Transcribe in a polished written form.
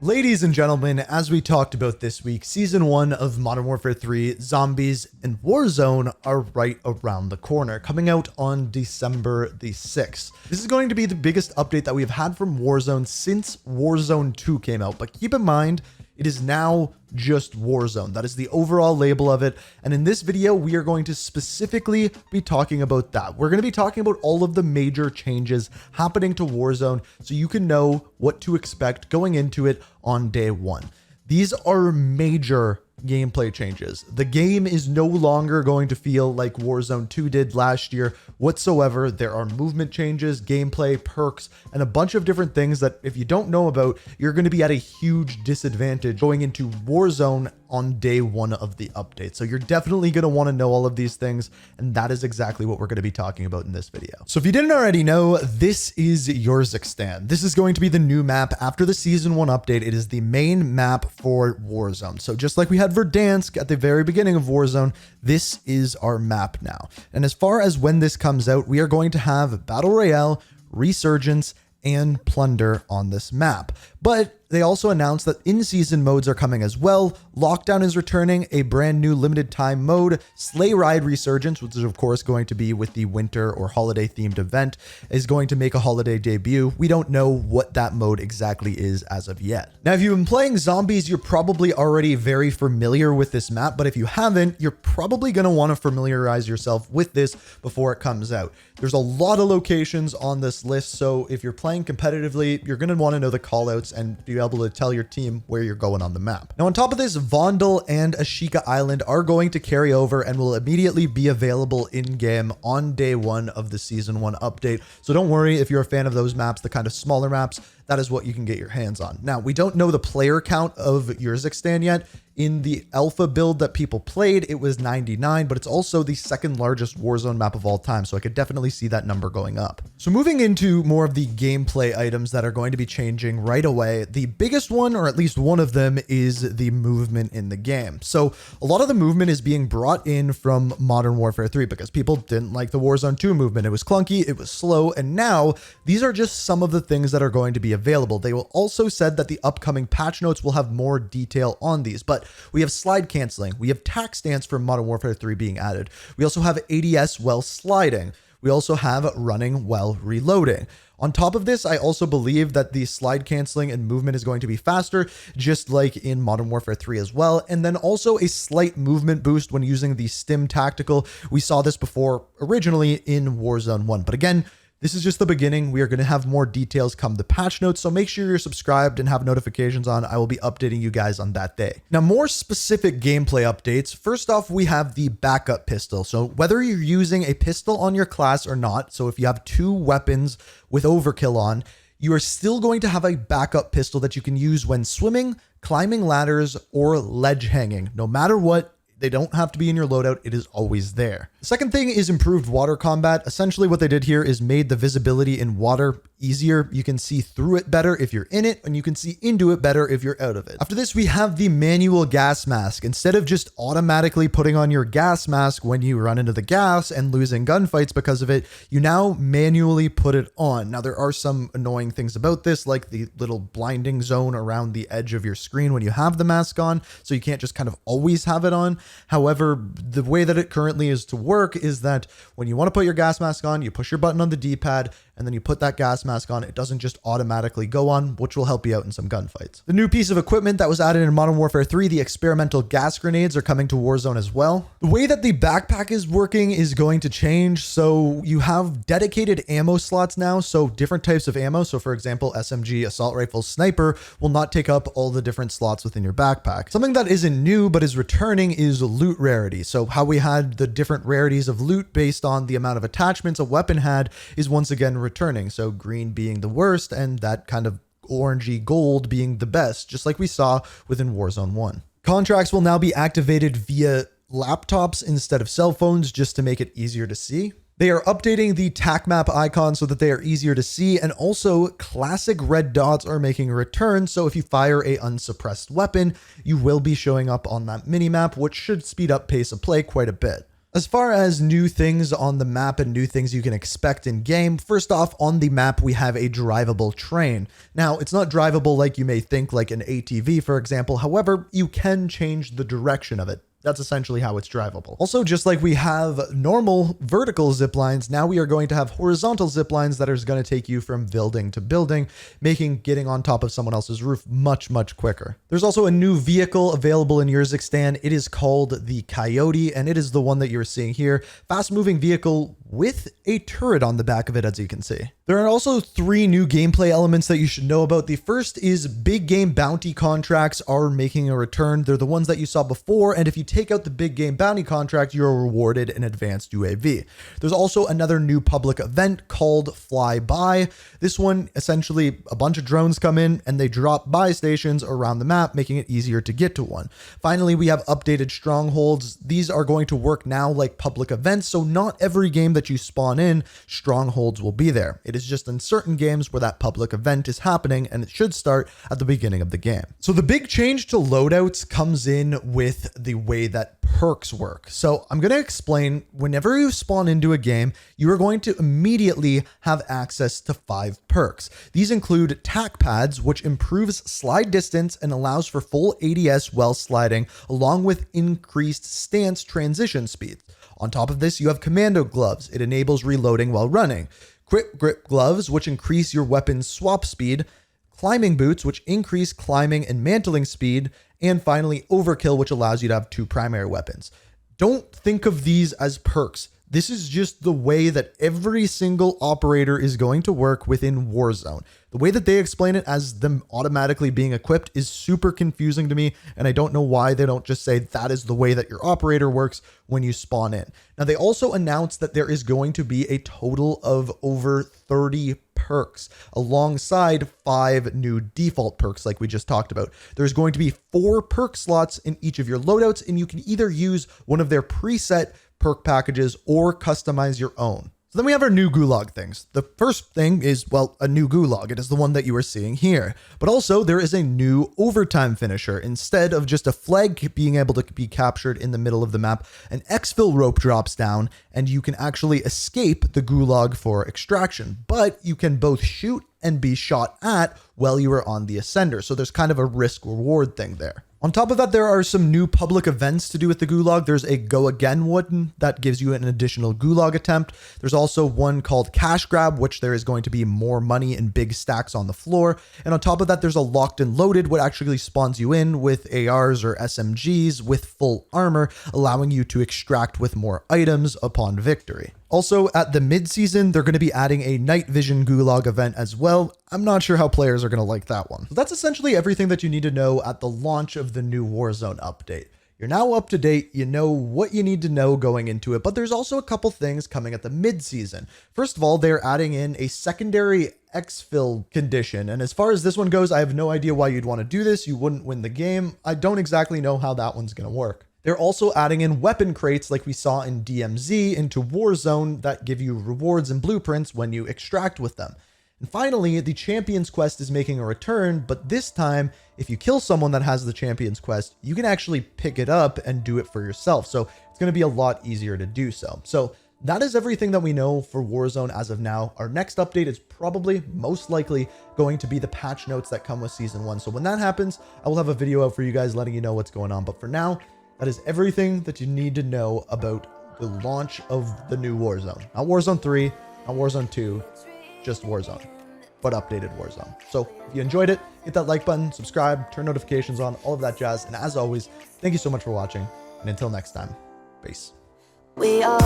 Ladies and gentlemen, as we talked about this week, Season 1 of Modern Warfare 3, Zombies, and Warzone are right around the corner, coming out on December the 6th. This is going to be the biggest update that we have had from Warzone since Warzone 2 came out, but keep in mind, it is now just Warzone. That is the overall label of it. And in this video, we are going to specifically be talking about that. We're going to be talking about all of the major changes happening to Warzone so you can know what to expect going into it on day one. These are major gameplay changes. The game is no longer going to feel like Warzone 2 did last year whatsoever. There are movement changes, gameplay, perks, and a bunch of different things that if you don't know about, you're going to be at a huge disadvantage going into Warzone on day one of the update. So you're definitely going to want to know all of these things, and that is exactly what we're going to be talking about in this video. So if you didn't already know, this is Urzikstan. This is going to be the new map after the Season 1 update. It is the main map for Warzone. So just like we had Verdansk at the very beginning of Warzone, this is our map now. And as far as when this comes out, we are going to have Battle Royale, Resurgence, and Plunder on this map. But they also announced that in-season modes are coming as well. Lockdown is returning, a brand new limited time mode. Sleigh Ride Resurgence, which is of course going to be with the winter or holiday themed event, is going to make a holiday debut. We don't know what that mode exactly is as of yet. Now, if you've been playing Zombies, you're probably already very familiar with this map, but if you haven't, you're probably going to want to familiarize yourself with this before it comes out. There's a lot of locations on this list, so if you're playing competitively, you're going to want to know the callouts and be able to tell your team where you're going on the map. Now, on top of this, Vondel and Ashika Island are going to carry over and will immediately be available in-game on day one of the Season 1 update. So don't worry if you're a fan of those maps, the kind of smaller maps, that is what you can get your hands on. Now, we don't know the player count of Urzikstan yet. In the alpha build that people played, it was 99, but it's also the second largest Warzone map of all time, so I could definitely see that number going up. So moving into more of the gameplay items that are going to be changing right away, the biggest one, or at least one of them, is the movement in the game. So a lot of the movement is being brought in from Modern Warfare 3 because people didn't like the Warzone 2 movement. It was clunky, it was slow, and now these are just some of the things that are going to be available. They will also said that the upcoming patch notes will have more detail on these, but we have slide canceling. We have tack stance for Modern Warfare 3 being added. We also have ADS while sliding. We also have running while reloading. On top of this, I also believe that the slide canceling and movement is going to be faster, just like in Modern Warfare 3 as well. And then also a slight movement boost when using the Stim tactical. We saw this before originally in Warzone 1. But again, this is just the beginning. We are going to have more details come the patch notes, so make sure you're subscribed and have notifications on. I will be updating you guys on that day. Now, more specific gameplay updates. First off, we have the backup pistol. So whether you're using a pistol on your class or not, so if you have two weapons with overkill on, you are still going to have a backup pistol that you can use when swimming, climbing ladders, or ledge hanging. No matter what, they don't have to be in your loadout. It is always there. The second thing is improved water combat. Essentially what they did here is made the visibility in water easier. You can see through it better if you're in it, and you can see into it better if you're out of it. After this, we have the manual gas mask. Instead of just automatically putting on your gas mask when you run into the gas and losing gunfights because of it, you now manually put it on. Now, there are some annoying things about this, like the little blinding zone around the edge of your screen when you have the mask on, so you can't just kind of always have it on. However, the way that it currently is to work is that when you want to put your gas mask on, you push your button on the D-pad, and then you put that gas mask on. It doesn't just automatically go on, which will help you out in some gunfights. The new piece of equipment that was added in Modern Warfare 3, the experimental gas grenades, are coming to Warzone as well. The way that the backpack is working is going to change. So you have dedicated ammo slots now, so different types of ammo. So for example, SMG, assault rifle, sniper will not take up all the different slots within your backpack. Something that isn't new but is returning is loot rarity. So how we had the different rarities of loot based on the amount of attachments a weapon had is once again returning. So green being the worst and that kind of orangey gold being the best, just like we saw within Warzone 1. Contracts will now be activated via laptops instead of cell phones just to make it easier to see. They are updating the TAC map icon so that they are easier to see, and also classic red dots are making a return, so if you fire a unsuppressed weapon, you will be showing up on that minimap, which should speed up pace of play quite a bit. As far as new things on the map and new things you can expect in game, first off, on the map we have a drivable train. Now, it's not drivable like you may think, like an ATV, for example. However, you can change the direction of it. That's essentially how it's drivable. Also, just like we have normal vertical zip lines, now we are going to have horizontal zip lines that are going to take you from building to building, making getting on top of someone else's roof much, much quicker. There's also a new vehicle available in Urzikstan. It is called the Coyote, and it is the one that you're seeing here. Fast-moving vehicle with a turret on the back of it, as you can see. There are also 3 new gameplay elements that you should know about. The first is big game bounty contracts are making a return. They're the ones that you saw before, and if you take out the big game bounty contract, you're rewarded an advanced UAV. There's also another new public event called Fly By. This one, essentially, a bunch of drones come in and they drop buy stations around the map, making it easier to get to one. Finally, we have updated strongholds. These are going to work now like public events, so not every game that you spawn in, strongholds will be there. It is just in certain games where that public event is happening, and it should start at the beginning of the game. So the big change to loadouts comes in with the way that perks work. So I'm going to explain, whenever you spawn into a game, you are going to immediately have access to 5 perks. These include tack pads, which improves slide distance and allows for full ADS while sliding, along with increased stance transition speed. On top of this, you have commando gloves. It enables reloading while running. Quick grip gloves, which increase your weapon's swap speed. Climbing boots, which increase climbing and mantling speed. And finally, overkill, which allows you to have 2 primary weapons. Don't think of these as perks. This is just the way that every single operator is going to work within Warzone. The way that they explain it as them automatically being equipped is super confusing to me, and I don't know why they don't just say that is the way that your operator works when you spawn in. Now, they also announced that there is going to be a total of over 30 perks alongside 5 new default perks like we just talked about. There's going to be 4 perk slots in each of your loadouts, and you can either use one of their preset perk packages or customize your own. So then we have our new gulag things. The first thing is, well, a new gulag. It is the one that you are seeing here. But also there is a new overtime finisher. Instead of just a flag being able to be captured in the middle of the map, an exfil rope drops down and you can actually escape the gulag for extraction. But you can both shoot and be shot at while you are on the ascender. So there's kind of a risk reward thing there. On top of that, there are some new public events to do with the gulag. There's a go again one that gives you an additional gulag attempt. There's also one called cash grab, which there is going to be more money in big stacks on the floor. And on top of that, there's a locked and loaded, what actually spawns you in with ARs or SMGs with full armor, allowing you to extract with more items upon victory. Also, at the mid-season, they're going to be adding a night vision gulag event as well. I'm not sure how players are going to like that one. So that's essentially everything that you need to know at the launch of the new Warzone update. You're now up to date, you know what you need to know going into it, but there's also a couple things coming at the mid-season. First of all, they're adding in a secondary exfil condition, and as far as this one goes, I have no idea why you'd want to do this. You wouldn't win the game. I don't exactly know how that one's going to work. They're also adding in weapon crates like we saw in DMZ into Warzone that give you rewards and blueprints when you extract with them. And finally, the Champions Quest is making a return, but this time, if you kill someone that has the Champions Quest, you can actually pick it up and do it for yourself. So it's going to be a lot easier to do so. So that is everything that we know for Warzone as of now. Our next update is probably most likely going to be the patch notes that come with Season 1. So when that happens, I will have a video out for you guys letting you know what's going on. But for now, that is everything that you need to know about the launch of the new Warzone. Not Warzone 3, not Warzone 2, just Warzone, but updated Warzone. So if you enjoyed it, hit that like button, subscribe, turn notifications on, all of that jazz. And as always, thank you so much for watching. And until next time, peace. We are